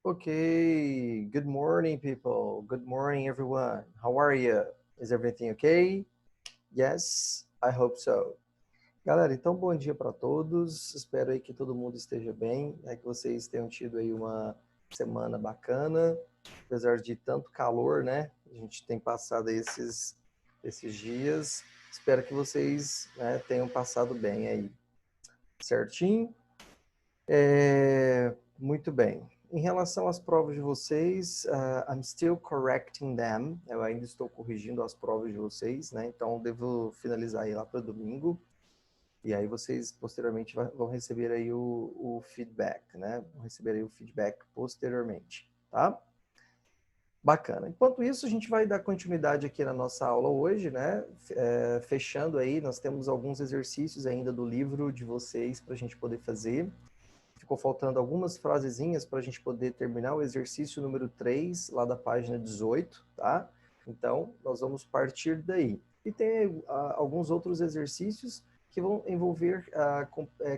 Okay, good morning, people. Good morning, everyone. How are you? Is everything okay? Yes, I hope so. Galera, então bom dia para todos. Espero aí que todo mundo esteja bem, que vocês tenham tido aí uma semana bacana, apesar de tanto calor, né? A gente tem passado esses dias. Espero que vocês, tenham passado bem aí, certinho? Muito bem. Em relação às provas de vocês, I'm still correcting them. Eu ainda estou corrigindo as provas de vocês, né? Então, devo finalizar aí lá para domingo. E aí vocês, posteriormente, vão receber aí o feedback, né? Vão receber aí o feedback posteriormente, tá? Bacana. Enquanto isso, a gente vai dar continuidade aqui na nossa aula hoje, né? Fechando aí, nós temos alguns exercícios ainda do livro de vocês para a gente poder fazer. Ficou faltando algumas frasezinhas para a gente poder terminar o exercício número 3, lá da página 18, tá? Então, nós vamos partir daí. E tem alguns outros exercícios que vão envolver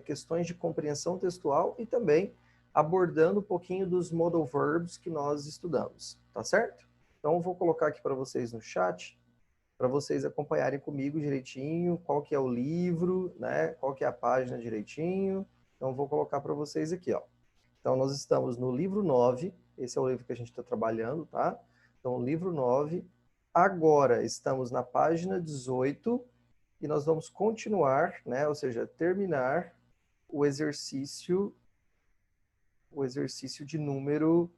questões de compreensão textual e também abordando um pouquinho dos modal verbs que nós estudamos, tá certo? Então, eu vou colocar aqui para vocês no chat, para vocês acompanharem comigo direitinho, qual que é o livro, né? Qual que é a página direitinho. Então, vou colocar para vocês aqui, ó. Então, nós estamos no livro 9, esse é o livro que a gente está trabalhando, tá? Então, livro 9. Agora, estamos na página 18 e nós vamos continuar, né? Ou seja, terminar o exercício de número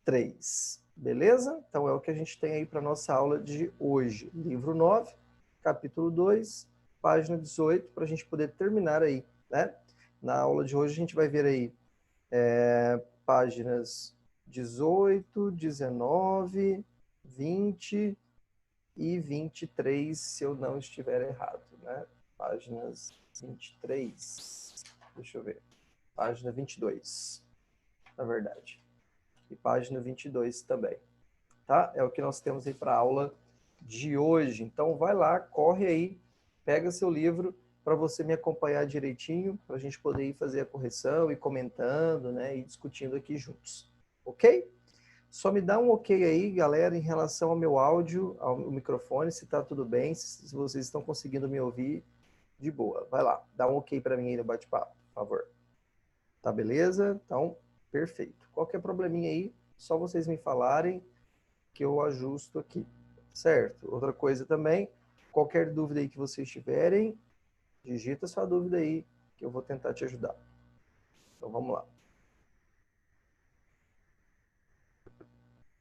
3. Beleza? Então, é o que a gente tem aí para nossa aula de hoje. Livro 9, capítulo 2, página 18, para a gente poder terminar aí, né? Na aula de hoje a gente vai ver aí páginas 18, 19, 20 e 23, se eu não estiver errado, né? Páginas 23, deixa eu ver, página 22, na verdade, e página 22 também, tá? É o que nós temos aí para a aula de hoje. Então, vai lá, corre aí, pega seu livro para você me acompanhar direitinho, para a gente poder ir fazer a correção e comentando, né, e discutindo aqui juntos, ok? Só me dá um ok aí, galera, em relação ao meu áudio, ao microfone, se tá tudo bem, se vocês estão conseguindo me ouvir de boa. Vai lá, dá um ok para mim aí no bate-papo, por favor. Tá beleza? Então, perfeito. Qualquer probleminha aí, só vocês me falarem que eu ajusto aqui, certo? Outra coisa também, qualquer dúvida aí que vocês tiverem, digita sua dúvida aí, que eu vou tentar te ajudar. Então, vamos lá.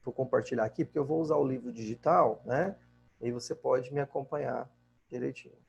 Vou compartilhar aqui, porque eu vou usar o livro digital, né? E aí você pode me acompanhar direitinho.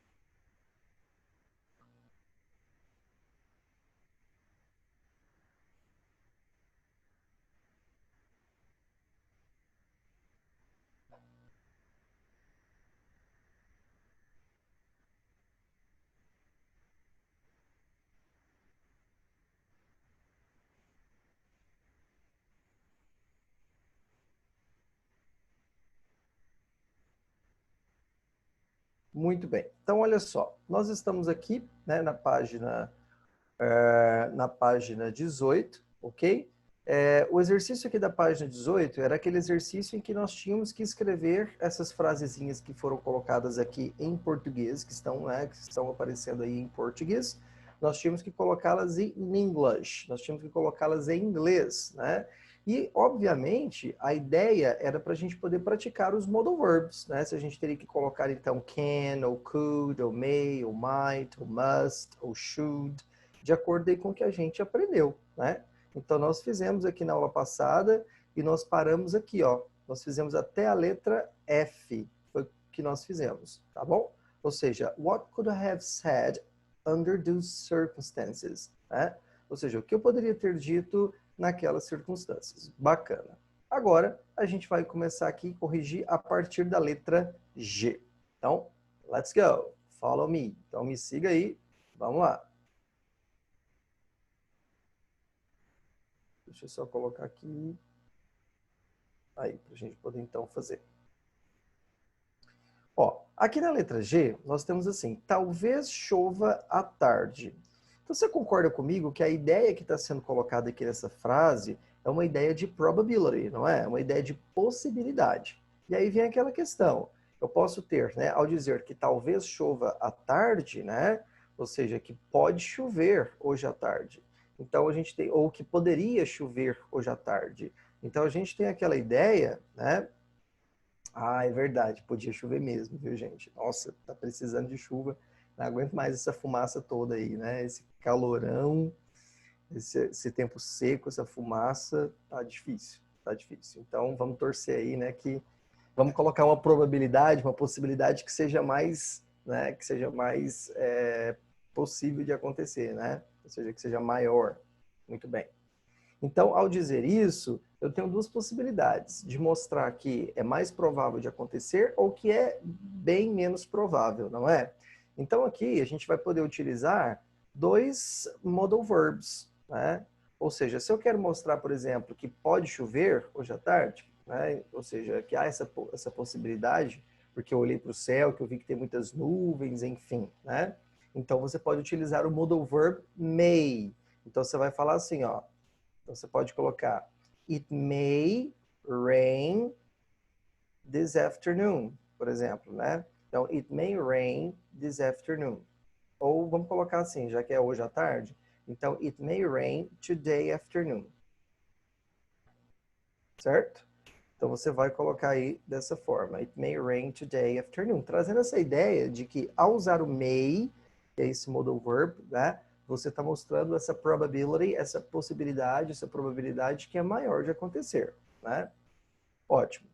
Muito bem. Então, olha só. Nós estamos aqui, né, na página 18, ok? O exercício aqui da página 18 era aquele exercício em que nós tínhamos que escrever essas frasezinhas que foram colocadas aqui em português, que estão aparecendo aí em português. Nós tínhamos que colocá-las em English, nós tínhamos que colocá-las em inglês, né? E, obviamente, a ideia era para a gente poder praticar os modal verbs, né? Se a gente teria que colocar, então, can, ou could, ou may, ou might, ou must, ou should, de acordo aí com o que a gente aprendeu, né? Então, nós fizemos aqui na aula passada e nós paramos aqui, ó. Nós fizemos até a letra F, foi o que nós fizemos, tá bom? Ou seja, what could I have said under those circumstances, né? Ou seja, o que eu poderia ter dito naquelas circunstâncias. Bacana. Agora, a gente vai começar aqui a corrigir a partir da letra G. Então, let's go. Follow me. Então, me siga aí. Vamos lá. Deixa eu só colocar aqui. Aí, para a gente poder então fazer. Ó, aqui na letra G, nós temos assim, talvez chova à tarde. Então, você concorda comigo que a ideia que está sendo colocada aqui nessa frase É uma ideia de probability, não é? É uma ideia de possibilidade. E aí vem aquela questão. Eu posso ter, né, ao dizer que talvez chova à tarde, né? Ou seja, que pode chover hoje à tarde. Então a gente tem, ou que poderia chover hoje à tarde. Então a gente tem aquela ideia, né? Ah, é verdade, podia chover mesmo, viu, gente? Nossa, tá precisando de chuva. Não aguento mais essa fumaça toda aí, né? Esse calorão, esse tempo seco, essa fumaça, tá difícil, tá difícil. Então vamos torcer aí, né, que vamos colocar uma probabilidade, uma possibilidade que seja mais, né, que seja mais possível de acontecer, né? Ou seja, que seja maior. Muito bem. Então, ao dizer isso, eu tenho duas possibilidades de mostrar que é mais provável de acontecer ou que é bem menos provável, não é? Então, aqui a gente vai poder utilizar dois modal verbs, né? Ou seja, se eu quero mostrar, por exemplo, que pode chover hoje à tarde, né? Ou seja, que há essa possibilidade, porque eu olhei para o céu, que eu vi que tem muitas nuvens, enfim, né? Então, você pode utilizar o modal verb may. Então, você vai falar assim, ó. Então, você pode colocar it may rain this afternoon, por exemplo, né? Então, it may rain this afternoon. Ou vamos colocar assim, já que é hoje à tarde. Então, it may rain today afternoon. Certo? Então, você vai colocar aí dessa forma. It may rain today afternoon. Trazendo essa ideia de que ao usar o may, que é esse modal verb, né? Você está mostrando essa probability, essa possibilidade, essa probabilidade que é maior de acontecer, né? Ótimo.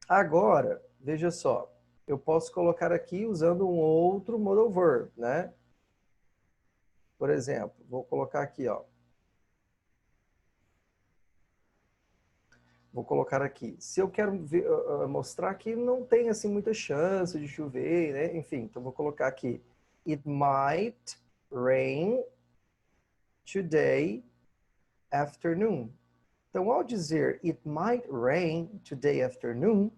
Agora, veja só, eu posso colocar aqui usando um outro modal verb, né? Por exemplo, vou colocar aqui, ó. Vou colocar aqui. Se eu quero ver, mostrar que não tem assim muita chance de chover, né? Enfim, então vou colocar aqui. It might rain today afternoon. Então, ao dizer it might rain today afternoon,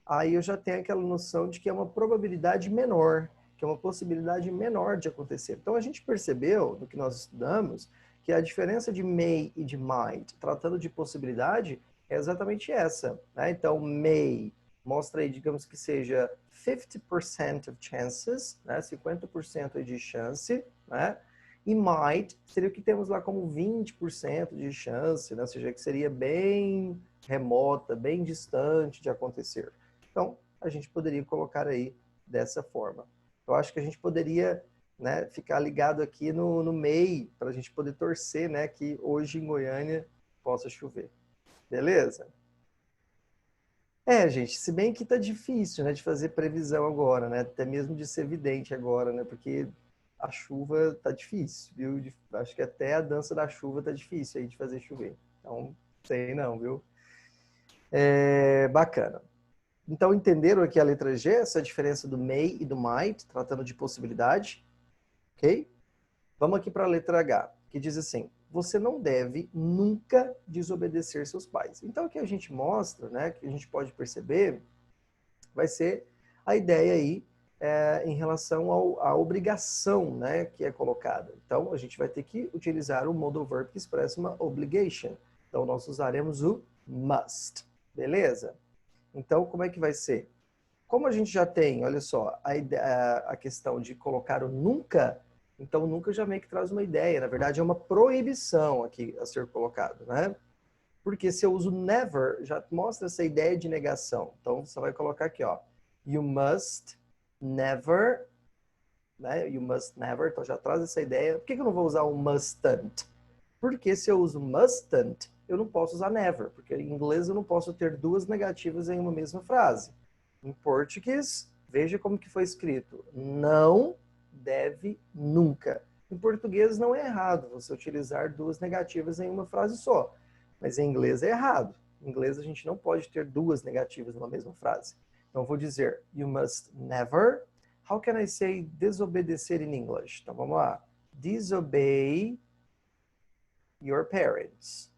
aí eu já tenho aquela noção de que é uma probabilidade menor, que é uma possibilidade menor de acontecer. Então, a gente percebeu, no que nós estudamos, que a diferença de may e de might, tratando de possibilidade, é exatamente essa, né? Então, may mostra aí, digamos que seja 50% of chances, né? 50% de chance, né? E might seria o que temos lá como 20% de chance, né? Ou seja, que seria bem remota, bem distante de acontecer. Então, a gente poderia colocar aí dessa forma. Eu acho que a gente poderia, né, ficar ligado aqui no MEI, para a gente poder torcer, né, que hoje em Goiânia possa chover. Beleza? Gente, se bem que tá difícil, né, de fazer previsão agora, né, até mesmo de ser vidente agora, né, porque a chuva tá difícil, viu? Acho que até a dança da chuva tá difícil aí de fazer chover. Então, sei não, viu? Bacana. Então, entenderam aqui a letra G, essa diferença do may e do might, tratando de possibilidade, ok? Vamos aqui para a letra H, que diz assim: você não deve nunca desobedecer seus pais. Então, o que a gente mostra, né, que a gente pode perceber, vai ser a ideia aí em relação à obrigação, né, que é colocada. Então, a gente vai ter que utilizar o modal verb que expressa uma obligation. Então, nós usaremos o must. Beleza? Então, como é que vai ser? Como a gente já tem, olha só, a questão de colocar o nunca, então nunca já meio que traz uma ideia. Na verdade, é uma proibição aqui a ser colocado, né? Porque se eu uso never, já mostra essa ideia de negação. Então, você vai colocar aqui, ó. You must never, né? You must never, então já traz essa ideia. Por que eu não vou usar o mustn't? Porque se eu uso mustn't, eu não posso usar never, porque em inglês eu não posso ter duas negativas em uma mesma frase. Em português, veja como que foi escrito. Não deve nunca. Em português não é errado você utilizar duas negativas em uma frase só. Mas em inglês é errado. Em inglês a gente não pode ter duas negativas numa mesma frase. Então eu vou dizer you must never. How can I say desobedecer in English? Então vamos lá. Disobey your parents.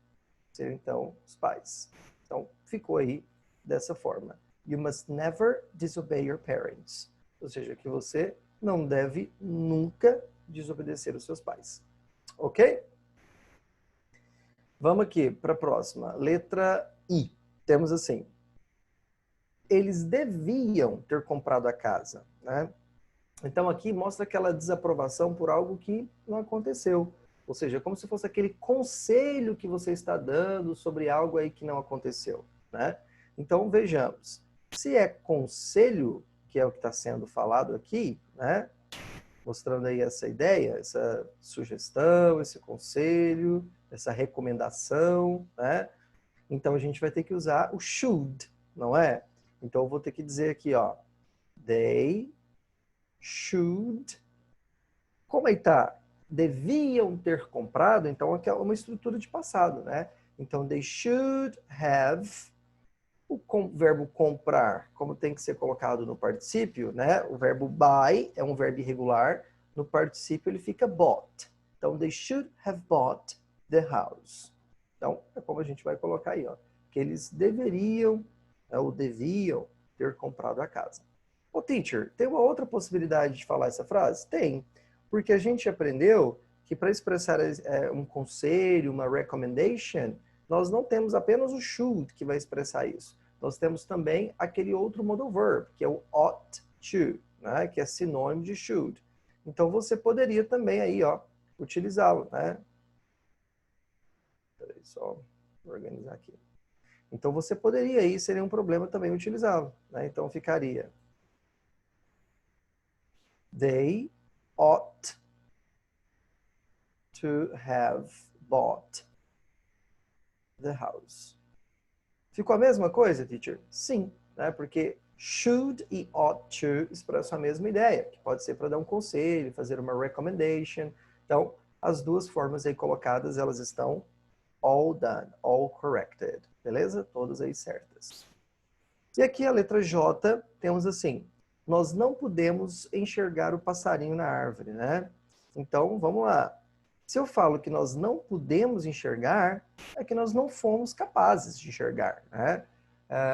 Seriam então os pais. Então ficou aí dessa forma. You must never disobey your parents. Ou seja, que você não deve nunca desobedecer os seus pais. Ok? Vamos aqui para a próxima. Letra I. Temos assim. Eles deviam ter comprado a casa, né? Então aqui mostra aquela desaprovação por algo que não aconteceu. Ou seja, como se fosse aquele conselho que você está dando sobre algo aí que não aconteceu, né? Então vejamos. Se é conselho, que é o que está sendo falado aqui, né? Mostrando aí essa ideia, essa sugestão, esse conselho, essa recomendação, né? Então a gente vai ter que usar o should, não é? Então eu vou ter que dizer aqui, ó, they should. Como aí tá? Deviam ter comprado, então aqui é uma estrutura de passado, né? Então they should have. O verbo comprar, como tem que ser colocado no particípio, né? O verbo buy é um verbo irregular. No particípio ele fica bought. Então, they should have bought the house. Então, é como a gente vai colocar aí, ó. Que eles deveriam, ou deviam, ter comprado a casa. Ô, teacher, tem uma outra possibilidade de falar essa frase? Tem. Porque a gente aprendeu que para expressar um conselho, uma recommendation, nós não temos apenas o should que vai expressar isso. Nós temos também aquele outro modal verb, que é o ought to, né? Que é sinônimo de should. Então, você poderia também aí, ó, utilizá-lo, né? Peraí, só organizar aqui. Então, você poderia aí, seria um problema também utilizá-lo, né? Então, ficaria they ought to have bought the house. Ficou a mesma coisa, teacher? Sim, né? Porque should e ought to expressam a mesma ideia, que pode ser para dar um conselho, fazer uma recommendation. Então, as duas formas aí colocadas, elas estão all done, all corrected. Beleza? Todas aí certas. E aqui a letra J, temos assim, nós não podemos enxergar o passarinho na árvore, né? Então, vamos lá. Se eu falo que nós não podemos enxergar, é que nós não fomos capazes de enxergar, né?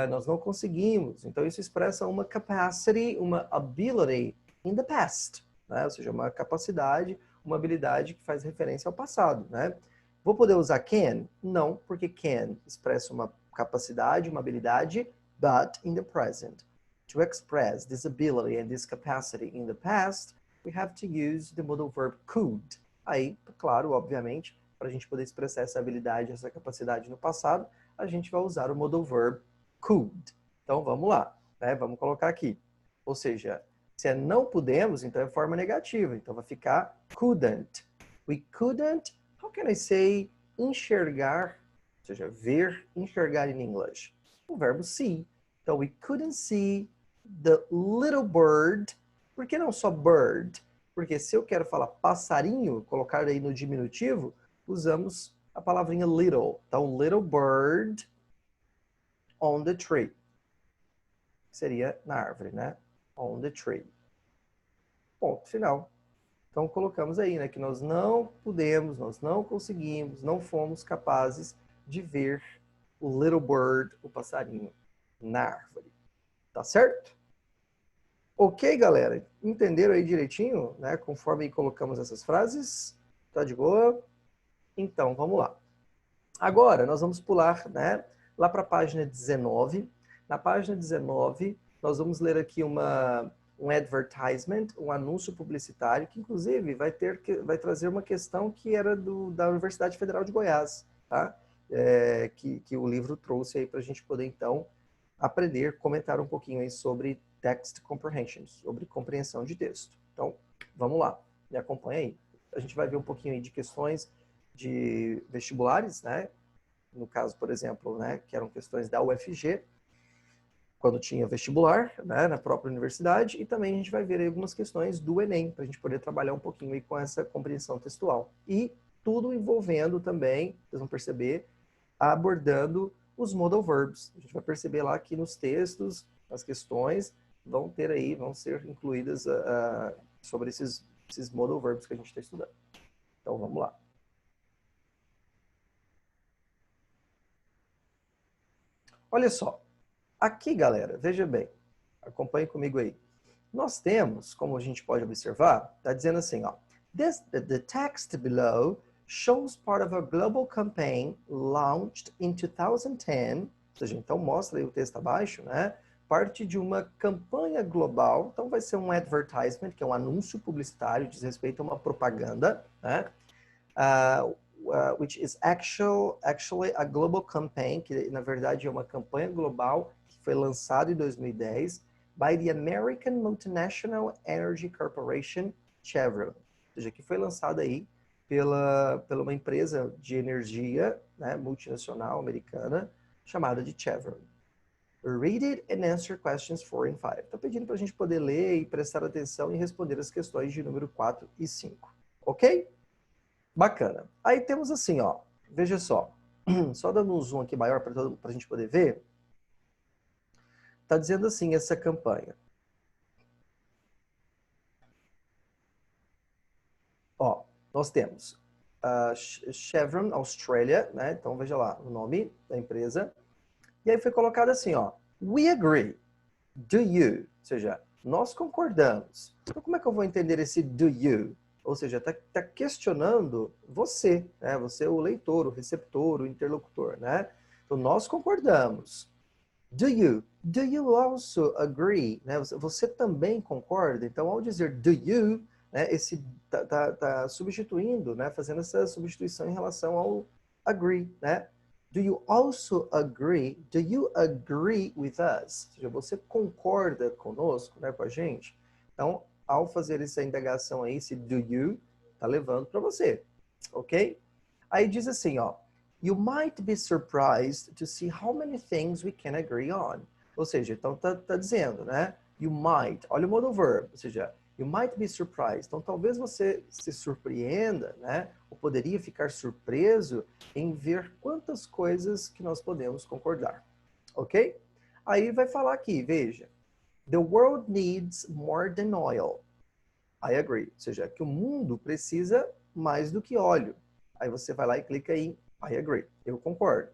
Nós não conseguimos. Então, isso expressa uma capacity, uma ability in the past, né? Ou seja, uma capacidade, uma habilidade que faz referência ao passado, né? Vou poder usar can? Não, porque can expressa uma capacidade, uma habilidade, but in the present. To express this ability and this capacity in the past, we have to use the modal verb could. Aí, claro, obviamente, para a gente poder expressar essa habilidade, essa capacidade no passado, a gente vai usar o modal verb could. Então, vamos lá, né? Vamos colocar aqui. Ou seja, se é não podemos, então é forma negativa. Então, vai ficar couldn't. We couldn't, how can I say enxergar, ou seja, ver, enxergar in English? O verbo see. Então, we couldn't see the little bird. Por que não só bird? Porque se eu quero falar passarinho, colocar aí no diminutivo, usamos a palavrinha little. Então, little bird on the tree. Seria na árvore, né? On the tree. Ponto final. Então, colocamos aí, né, que nós não podemos, nós não conseguimos, não fomos capazes de ver o little bird, o passarinho, na árvore. Tá certo? Ok, galera? Entenderam aí direitinho, né? Conforme aí colocamos essas frases? Tá de boa? Então, vamos lá. Agora, nós vamos pular, né, lá para a página 19. Na página 19, nós vamos ler aqui um advertisement, um anúncio publicitário, que inclusive vai trazer uma questão que era da Universidade Federal de Goiás, tá? Que o livro trouxe aí para a gente poder, então, aprender, comentar um pouquinho aí sobre text comprehension, sobre compreensão de texto. Então, vamos lá, me acompanha aí. A gente vai ver um pouquinho aí de questões de vestibulares, né? No caso, por exemplo, né, que eram questões da UFG, quando tinha vestibular, né, na própria universidade, e também a gente vai ver aí algumas questões do Enem, para a gente poder trabalhar um pouquinho aí com essa compreensão textual. E tudo envolvendo também, vocês vão perceber, abordando os modal verbs. A gente vai perceber lá que nos textos, as questões vão ser incluídas sobre esses modal verbs que a gente está estudando. Então, vamos lá. Olha só. Aqui, galera, veja bem. Acompanhe comigo aí. Nós temos, como a gente pode observar, está dizendo assim, ó. The text below shows part of a global campaign launched in 2010, ou seja, então mostra aí o texto abaixo, né? Parte de uma campanha global, então vai ser um advertisement, que é um anúncio publicitário, diz respeito a uma propaganda, né? Which is actually a global campaign, que na verdade é uma campanha global que foi lançada em 2010 by the American Multinational Energy Corporation, Chevron. Ou seja, que foi lançada aí pela uma empresa de energia, né, multinacional americana chamada de Chevron. Read it and answer questions 4 and 5. Está pedindo para a gente poder ler e prestar atenção e responder as questões de número 4 e 5. Ok? Bacana. Aí temos assim, ó. Veja só. Só dando um zoom aqui maior para a gente poder ver. Está dizendo assim essa campanha. Ó, nós temos a Chevron Australia, né? Então veja lá o nome da empresa. E aí foi colocado assim, ó. We agree. Do you? Ou seja, nós concordamos. Então como é que eu vou entender esse do you? Ou seja, está questionando você, né? Você é o leitor, o receptor, o interlocutor, né? Então nós concordamos. Do you? Do you also agree? Né? Você também concorda? Então, ao dizer do you, né, esse tá substituindo, né, fazendo essa substituição em relação ao agree, né? Do you also agree? Do you agree with us? Ou seja, você concorda conosco, né, com a gente? Então, ao fazer essa indagação aí, esse do you, tá levando para você, ok? Aí diz assim, ó. You might be surprised to see how many things we can agree on. Ou seja, então tá dizendo, né? You might, olha o modo verbo, ou seja, you might be surprised. Então talvez você se surpreenda, né? Ou poderia ficar surpreso em ver quantas coisas que nós podemos concordar. Ok? Aí vai falar aqui, veja. The world needs more than oil. I agree. Ou seja, que o mundo precisa mais do que óleo. Aí você vai lá e clica em I agree. Eu concordo.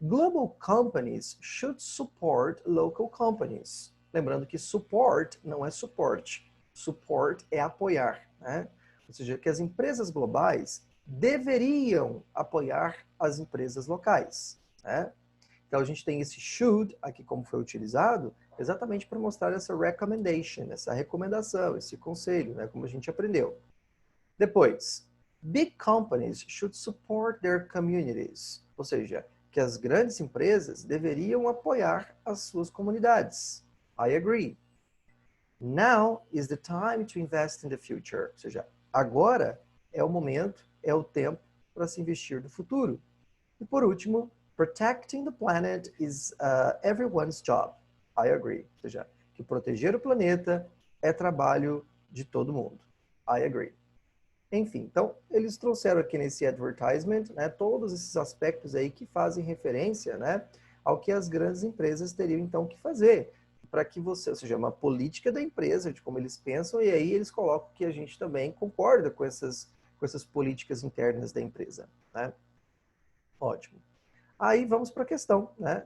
Global companies should support local companies. Lembrando que support não é suporte. Support é apoiar, né? Ou seja, que as empresas globais deveriam apoiar as empresas locais, né? Então a gente tem esse should aqui como foi utilizado exatamente para mostrar essa recommendation, essa recomendação, esse conselho, né? Como a gente aprendeu. Depois, big companies should support their communities. Ou seja, que as grandes empresas deveriam apoiar as suas comunidades. I agree. Now is the time to invest in the future. Ou seja, agora é o momento, é o tempo para se investir no futuro. E por último, protecting the planet is everyone's job. I agree. Ou seja, que proteger o planeta é trabalho de todo mundo. I agree. Enfim, então eles trouxeram aqui nesse advertisement, né, todos esses aspectos aí que fazem referência, né, ao que as grandes empresas teriam então que fazer para que você, ou seja, uma política da empresa, de como eles pensam, e aí eles colocam que a gente também concorda com essas políticas internas da empresa, né? Ótimo. Aí vamos para a questão, né,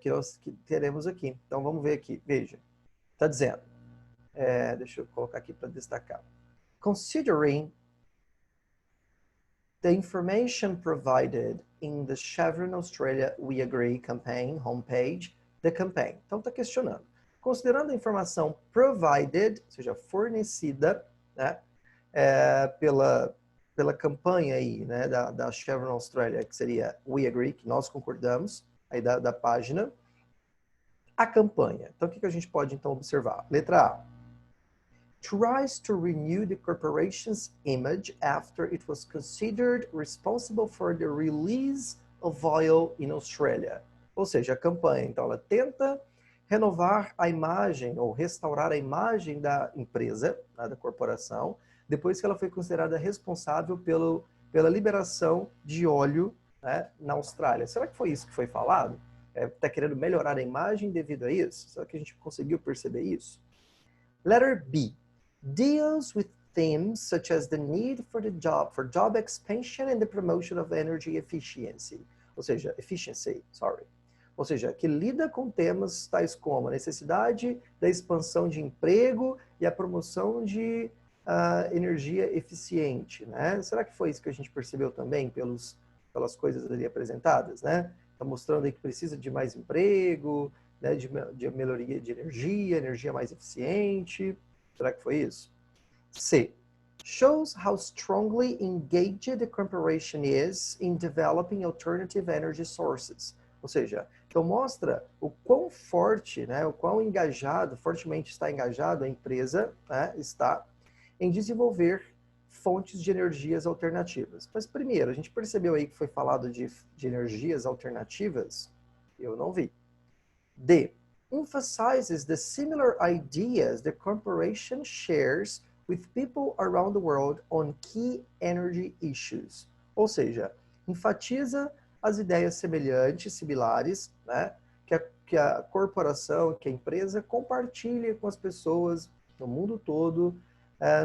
que nós teremos aqui. Então vamos ver aqui, veja, está dizendo, deixa eu colocar aqui para destacar. Considering the information provided in the Chevron Australia We Agree campaign homepage, the campaign. Então está questionando. Considerando a informação provided, ou seja, fornecida, né, pela campanha aí, né, da Chevron Australia, que seria We Agree, que nós concordamos, aí da página, a campanha. Então o que a gente pode então observar? Letra A. Tries to renew the corporation's image after it was considered responsible for the release of oil in Australia. Ou seja, a campanha, então, ela tenta renovar a imagem ou restaurar a imagem da empresa, né, da corporação, depois que ela foi considerada responsável pela liberação de óleo, né, na Austrália. Será que foi isso que foi falado? Está querendo melhorar a imagem devido a isso? Será que a gente conseguiu perceber isso? Letter B. Deals with themes such as the need for job expansion and the promotion of energy efficiency. Ou seja, Ou seja, que lida com temas tais como a necessidade da expansão de emprego e a promoção de energia eficiente, né? Será que foi isso que a gente percebeu também pelas coisas ali apresentadas, né? Está mostrando aí que precisa de mais emprego, né? De melhoria de energia mais eficiente. Será que foi isso? C. Shows how strongly engaged the corporation is in developing alternative energy sources. Ou seja, então mostra o quão forte, né, o quão fortemente está engajado a empresa, né, está em desenvolver fontes de energias alternativas. Mas primeiro, a gente percebeu aí que foi falado de energias alternativas? Eu não vi. D. Emphasizes the similar ideas the corporation shares with people around the world on key energy issues. Ou seja, enfatiza as ideias similares, né, que a corporação, que a empresa compartilha com as pessoas no mundo todo,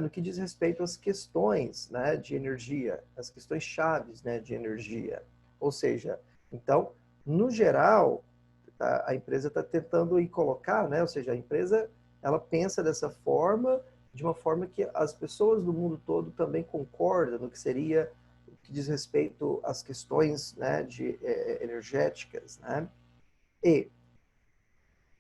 no que diz respeito às questões, né, de energia, as questões chaves, né, de energia. Ou seja, então, no geral, a empresa está tentando ir colocar, né, ou seja, a empresa ela pensa dessa forma, de uma forma que as pessoas do mundo todo também concordam no que seria o que diz respeito às questões, né, energéticas, né? E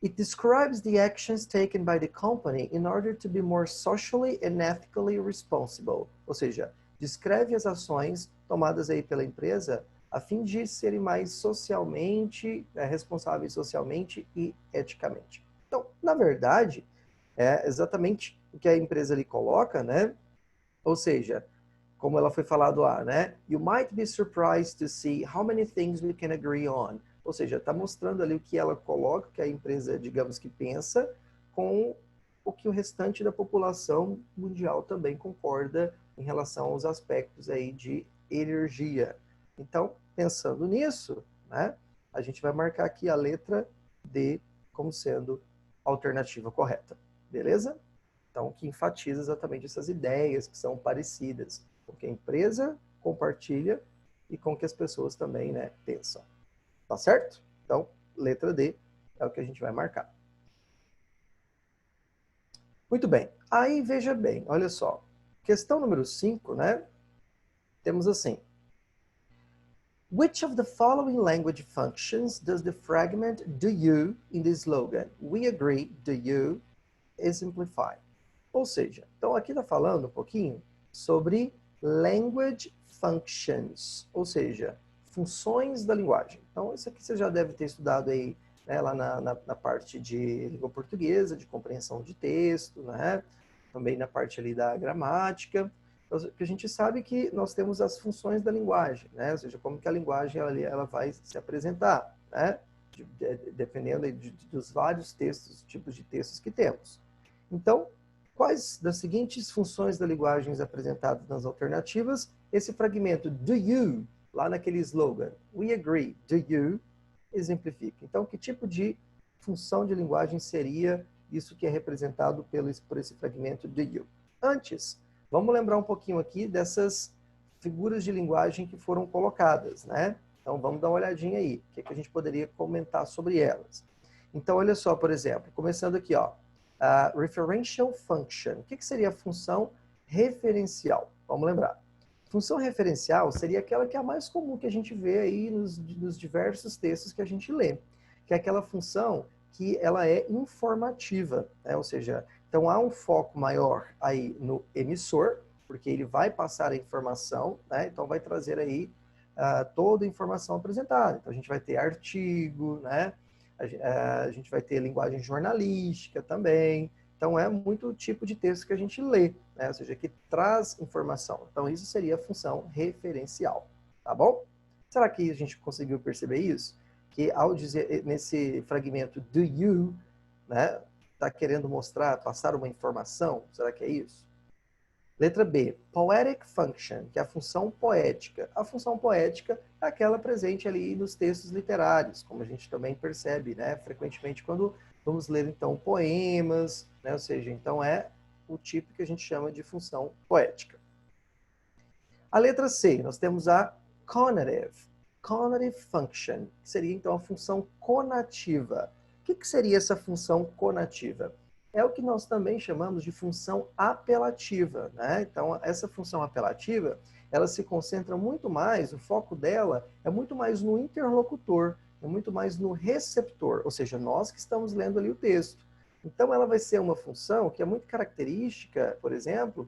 it describes the actions taken by the company in order to be more socially and ethically responsible. Ou seja, descreve as ações tomadas aí pela empresa a fim de serem mais socialmente, responsáveis socialmente e eticamente. Então, na verdade, é exatamente o que a empresa ali coloca, né? Ou seja, como ela foi falado lá, né? You might be surprised to see how many things we can agree on. Ou seja, está mostrando ali o que ela coloca, que a empresa, digamos que pensa, com o que o restante da população mundial também concorda em relação aos aspectos aí de energia. Então, pensando nisso, né, a gente vai marcar aqui a letra D como sendo a alternativa correta. Beleza? Então, que enfatiza exatamente essas ideias que são parecidas com o que a empresa compartilha e com o que as pessoas também, né, pensam. Tá certo? Então, letra D é o que a gente vai marcar. Muito bem. Aí, veja bem, olha só. Questão número 5, né? Temos assim. Which of the following language functions does the fragment do you in the slogan? We agree, do you exemplify? Ou seja, então aqui está falando um pouquinho sobre language functions, ou seja, funções da linguagem. Então, isso aqui você já deve ter estudado aí, né, lá na parte de língua portuguesa, de compreensão de texto, né? Também na parte ali da gramática. Porque a gente sabe que nós temos as funções da linguagem, né? Ou seja, como que a linguagem ela vai se apresentar, né? Dependendo dos vários textos, tipos de textos que temos. Então, quais das seguintes funções da linguagem apresentadas nas alternativas, esse fragmento do you, lá naquele slogan, we agree, do you, exemplifica? Então, que tipo de função de linguagem seria isso que é representado por esse fragmento do you? Antes, vamos lembrar um pouquinho aqui dessas figuras de linguagem que foram colocadas, né? Então, vamos dar uma olhadinha aí. O que, é que a gente poderia comentar sobre elas? Então, olha só, por exemplo, começando aqui, ó. Referential function. O que seria a função referencial? Vamos lembrar. Função referencial seria aquela que é a mais comum que a gente vê aí nos diversos textos que a gente lê, que é aquela função que ela é informativa, né? Ou seja, então há um foco maior aí no emissor, porque ele vai passar a informação, né? Então vai trazer aí toda a informação apresentada. Então a gente vai ter artigo, né? A gente vai ter linguagem jornalística também. Então, é muito tipo de texto que a gente lê, né? Ou seja, que traz informação. Então, isso seria a função referencial, tá bom? Será que a gente conseguiu perceber isso? Que ao dizer nesse fragmento do you, né, está querendo mostrar, passar uma informação? Será que é isso? Letra B, poetic function, que é a função poética. A função poética é aquela presente ali nos textos literários, como a gente também percebe, né, frequentemente quando vamos ler, então, poemas, né, ou seja, então é o tipo que a gente chama de função poética. A letra C, nós temos a conative function, que seria, então, a função conativa. O que seria essa função conativa? é o que nós também chamamos de função apelativa, né? Então, essa função apelativa, ela se concentra muito mais, o foco dela é muito mais no interlocutor, é muito mais no receptor, ou seja, nós que estamos lendo ali o texto. Então, ela vai ser uma função que é muito característica, por exemplo,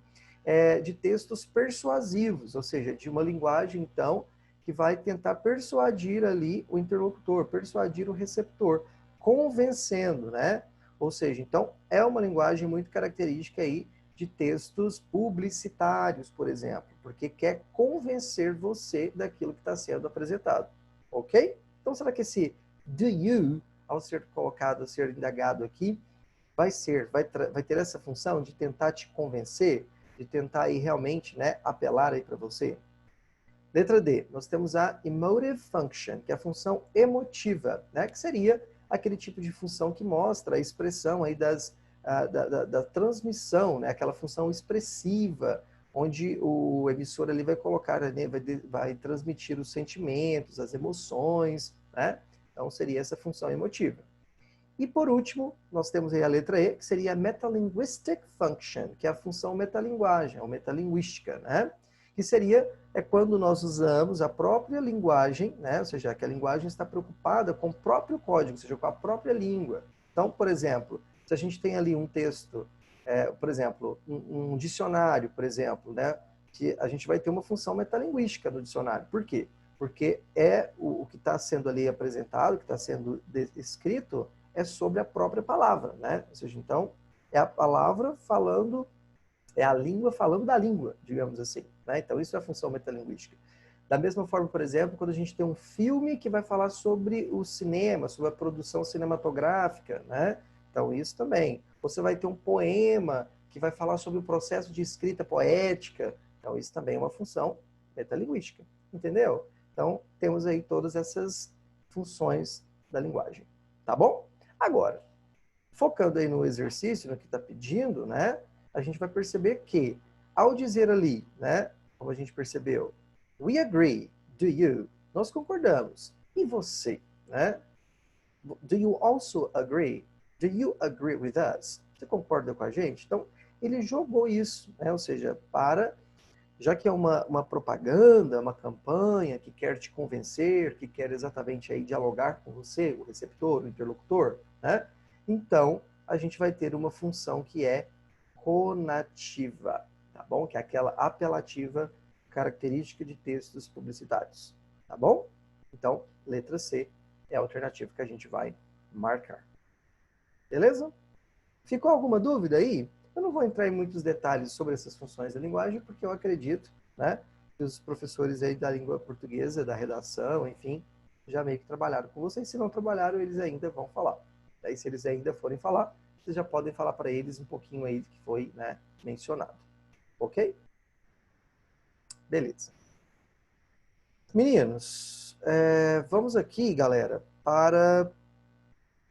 de textos persuasivos, ou seja, de uma linguagem, então, que vai tentar persuadir ali o interlocutor, persuadir o receptor, convencendo, né? Ou seja, então, é uma linguagem muito característica aí de textos publicitários, por exemplo, porque quer convencer você daquilo que está sendo apresentado, ok? Então, será que esse do you, ao ser colocado, ao ser indagado aqui, vai ter essa função de tentar te convencer, de tentar aí realmente, né, apelar aí para você? Letra D, nós temos a emotive function, que é a função emotiva, né? Que seria aquele tipo de função que mostra a expressão aí da transmissão, né? Aquela função expressiva, onde o emissor ali vai colocar, né? vai transmitir os sentimentos, as emoções, né? Então seria essa função emotiva. E por último, nós temos aí a letra E, que seria a metalinguistic function, que é a função metalinguagem, ou metalinguística, né? Que seria quando nós usamos a própria linguagem, né? Ou seja, que a linguagem está preocupada com o próprio código, ou seja, com a própria língua. Então, por exemplo, se a gente tem ali um texto, por exemplo, um dicionário, por exemplo, né? Que a gente vai ter uma função metalinguística no dicionário. Por quê? Porque o que está sendo ali apresentado, o que está sendo escrito, é sobre a própria palavra, né? Ou seja, então, é a palavra falando, é a língua falando da língua, digamos assim, né? Então, isso é a função metalinguística. Da mesma forma, por exemplo, quando a gente tem um filme que vai falar sobre o cinema, sobre a produção cinematográfica, né? Então, isso também. Você vai ter um poema que vai falar sobre o processo de escrita poética. Então, isso também é uma função metalinguística, entendeu? Então, temos aí todas essas funções da linguagem, tá bom? Agora, focando aí no exercício, no que está pedindo, né? A gente vai perceber que, ao dizer ali, né? Como a gente percebeu, we agree, do you? Nós concordamos. E você, né? Do you also agree? Do you agree with us? Você concorda com a gente? Então, ele jogou isso, né? Ou seja, já que é uma propaganda, uma campanha que quer te convencer, que quer exatamente aí dialogar com você, o receptor, o interlocutor, né? Então, a gente vai ter uma função que é conativa, tá bom? Que é aquela apelativa característica de textos publicitários, tá bom? Então, letra C é a alternativa que a gente vai marcar. Beleza? Ficou alguma dúvida aí? Eu não vou entrar em muitos detalhes sobre essas funções da linguagem, porque eu acredito, né, que os professores aí da língua portuguesa, da redação, enfim, já meio que trabalharam com vocês. Se não trabalharam, eles ainda vão falar. Daí, se eles ainda forem falar, vocês já podem falar para eles um pouquinho aí do que foi, né, mencionado. Ok? Beleza. Meninos, vamos aqui, galera, para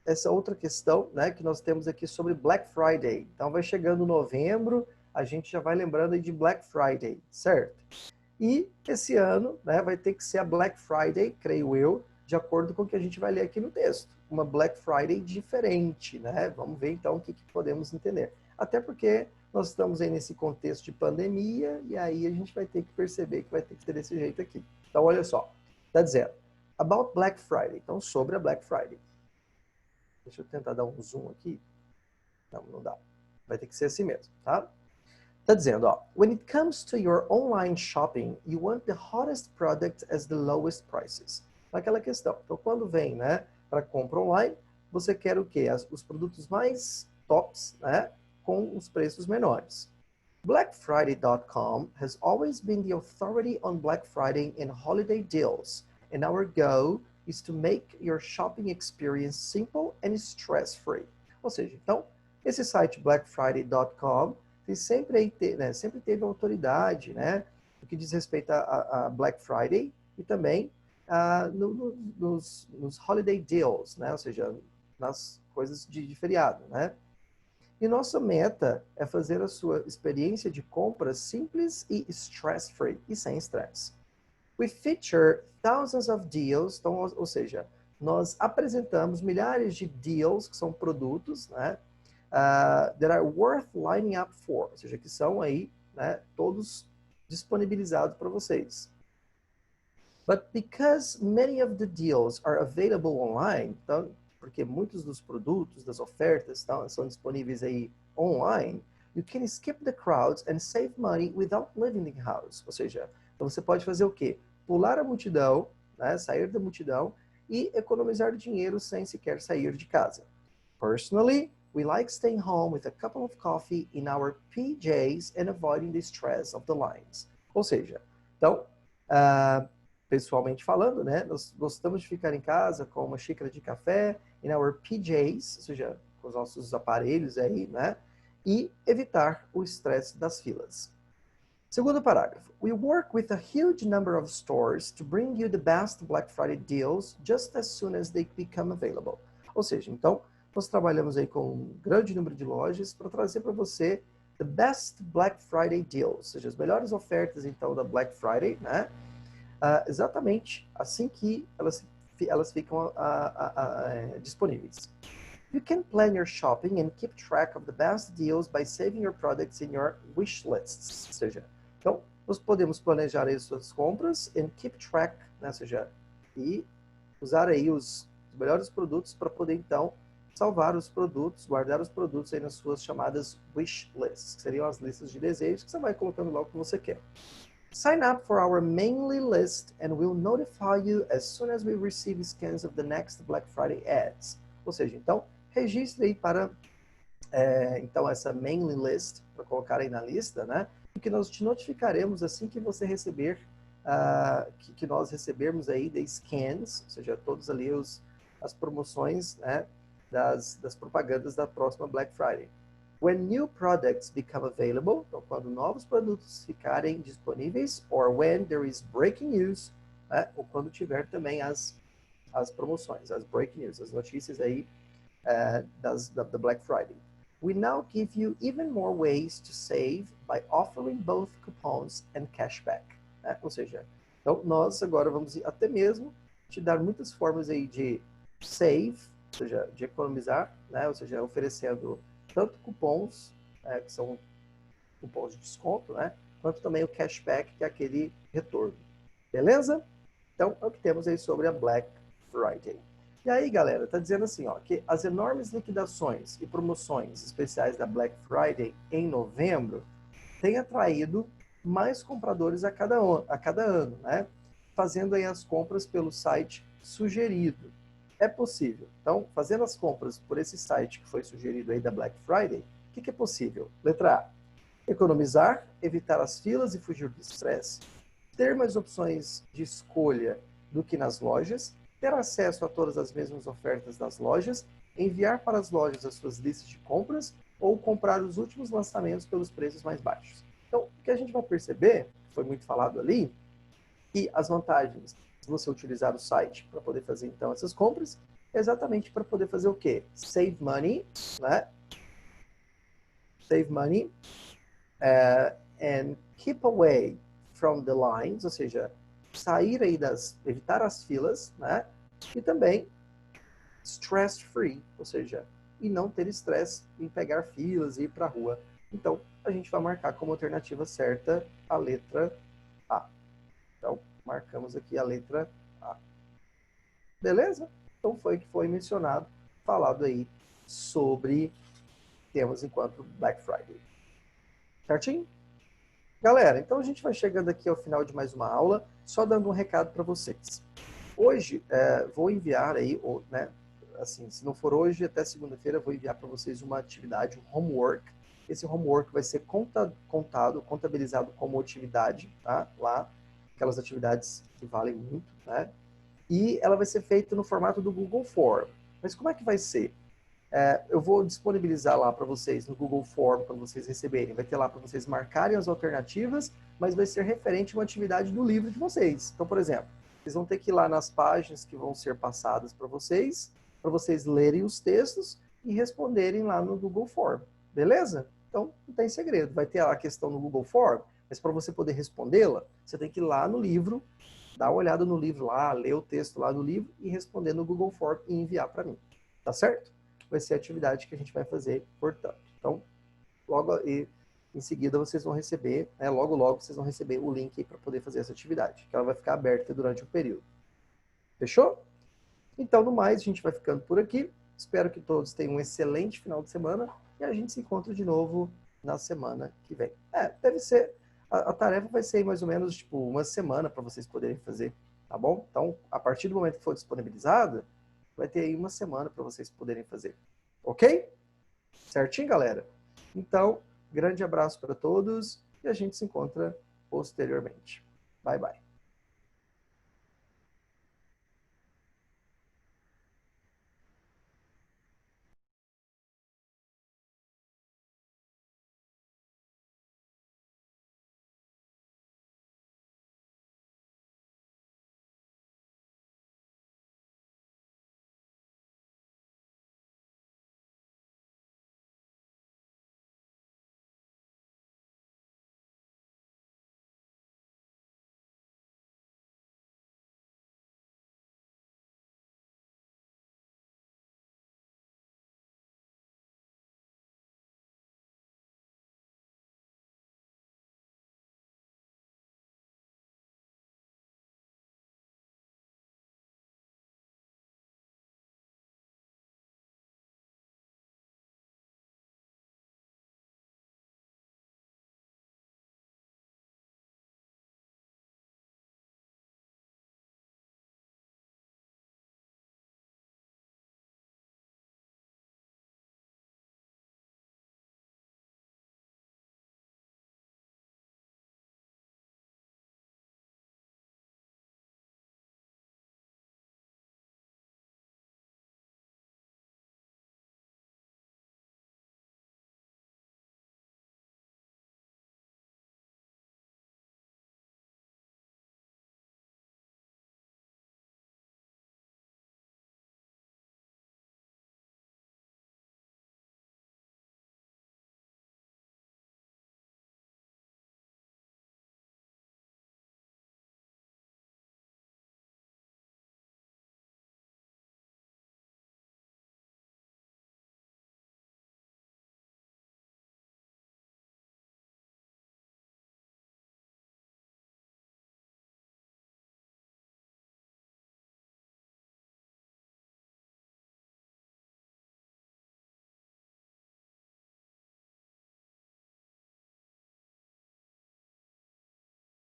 essa outra questão, né, que nós temos aqui sobre Black Friday. Então, vai chegando novembro, a gente já vai lembrando aí de Black Friday, certo? E esse ano, né, vai ter que ser a Black Friday, creio eu, de acordo com o que a gente vai ler aqui no texto. Uma Black Friday diferente, né? Vamos ver então o que podemos entender. Até porque nós estamos aí nesse contexto de pandemia e aí a gente vai ter que perceber que vai ter que ser desse jeito aqui. Então, olha só, está dizendo, about Black Friday, então sobre a Black Friday. Deixa eu tentar dar um zoom aqui. Não, não dá. Vai ter que ser assim mesmo, tá? Tá dizendo, ó, when it comes to your online shopping, you want the hottest product as the lowest prices. Aquela questão. Então, quando vem, né, para compra online, você quer o quê? Os produtos mais tops, né, com os preços menores. BlackFriday.com has always been the authority on Black Friday and holiday deals, and our goal is to make your shopping experience simple and stress-free. Ou seja, então, esse site BlackFriday.com sempre teve autoridade, né, no que diz respeito a Black Friday e também nos holiday deals, né, ou seja, nas coisas de feriado, né. E nossa meta é fazer a sua experiência de compra simples e stress-free, e sem estresse. We feature thousands of deals, então, ou seja, nós apresentamos milhares de deals, que são produtos, né, that are worth lining up for, ou seja, que são aí, né, todos disponibilizados para vocês. But because many of the deals are available online, então, porque muitos dos produtos, das ofertas são disponíveis aí online, you can skip the crowds and save money without leaving the house. Ou seja, então você pode fazer o quê? Pular a multidão, né, sair da multidão e economizar dinheiro sem sequer sair de casa. Personally, we like staying home with a cup of coffee in our PJs and avoiding the stress of the lines. Ou seja, então, pessoalmente falando, né, nós gostamos de ficar em casa com uma xícara de café in our PJs, ou seja, com os nossos aparelhos aí, né, e evitar o estresse das filas. Segundo parágrafo. We work with a huge number of stores to bring you the best Black Friday deals just as soon as they become available. Ou seja, então, nós trabalhamos aí com um grande número de lojas para trazer para você the best Black Friday deals, ou seja, as melhores ofertas, então, da Black Friday, né? Exatamente assim que elas ficam disponíveis. You can plan your shopping and keep track of the best deals by saving your products in your wish lists. Ou seja, então, nós podemos planejar aí suas compras and keep track, né? Ou seja, e usar aí os melhores produtos para poder, então, salvar os produtos, guardar os produtos aí nas suas chamadas wish lists, que seriam as listas de desejos que você vai colocando lá o que você quer. Sign up for our mailing list and we'll notify you as soon as we receive scans of the next Black Friday ads. Ou seja, então, registre aí para então essa mailing list, para colocar aí na lista, né? E que nós te notificaremos assim que você receber, que nós recebermos aí the scans, ou seja, todos ali as promoções, né, das propagandas da próxima Black Friday. When new products become available, então quando novos produtos ficarem disponíveis, or when there is breaking news, né, ou quando tiver também as promoções, as breaking news, as notícias aí da Black Friday. We now give you even more ways to save by offering both coupons and cashback. Né? Ou seja, então nós agora vamos até mesmo te dar muitas formas aí de save, ou seja, de economizar, né? Ou seja, oferecendo tanto cupons, que são cupons de desconto, né? Quanto também o cashback, que é aquele retorno. Beleza? Então, é o que temos aí sobre a Black Friday. E aí, galera, tá dizendo assim, ó, que as enormes liquidações e promoções especiais da Black Friday em novembro têm atraído mais compradores a cada ano, né? Fazendo aí as compras pelo site sugerido. É possível. Então, fazendo as compras por esse site que foi sugerido aí da Black Friday, o que é possível? Letra A, economizar, evitar as filas e fugir do estresse, ter mais opções de escolha do que nas lojas, ter acesso a todas as mesmas ofertas das lojas, enviar para as lojas as suas listas de compras ou comprar os últimos lançamentos pelos preços mais baixos. Então, o que a gente vai perceber, foi muito falado ali, que as vantagens de você utilizar o site para poder fazer, então, essas compras, é exatamente para poder fazer o quê? Save money, né? Save money and keep away from the lines, ou seja, sair aí evitar as filas, né? E também stress-free, ou seja, e não ter estresse em pegar filas e ir para a rua. Então, a gente vai marcar como alternativa certa a letra A. Então, marcamos aqui a letra A. Beleza? Então, foi o que foi mencionado, falado aí sobre temas enquanto Black Friday. Certinho? Galera, então a gente vai chegando aqui ao final de mais uma aula, só dando um recado para vocês. Hoje, vou enviar aí, né, assim, se não for hoje, até segunda-feira, vou enviar para vocês uma atividade, um homework. Esse homework vai ser contabilizado como atividade, tá? Lá, aquelas atividades que valem muito, né? E ela vai ser feita no formato do Google Form. Mas como é que vai ser? Eu vou disponibilizar lá para vocês no Google Form, quando vocês receberem. Vai ter lá para vocês marcarem as alternativas, mas vai ser referente a uma atividade do livro de vocês. Então, por exemplo, vocês vão ter que ir lá nas páginas que vão ser passadas para vocês lerem os textos e responderem lá no Google Form. Beleza? Então, não tem segredo. Vai ter a questão no Google Form, mas para você poder respondê-la, você tem que ir lá no livro, dar uma olhada no livro lá, ler o texto lá do livro e responder no Google Form e enviar para mim. Tá certo? vai ser a atividade que a gente vai fazer, portanto. Então, logo em seguida vocês vão receber, né, logo vocês vão receber o link para poder fazer essa atividade, que ela vai ficar aberta durante o período. Fechou? Então, no mais, a gente vai ficando por aqui. Espero que todos tenham um excelente final de semana e a gente se encontra de novo na semana que vem. Deve ser, a tarefa vai ser mais ou menos tipo uma semana para vocês poderem fazer, tá bom? Então, a partir do momento que for disponibilizada, vai ter aí uma semana para vocês poderem fazer. Ok? Certinho, galera? Então, grande abraço para todos e a gente se encontra posteriormente. Bye, bye.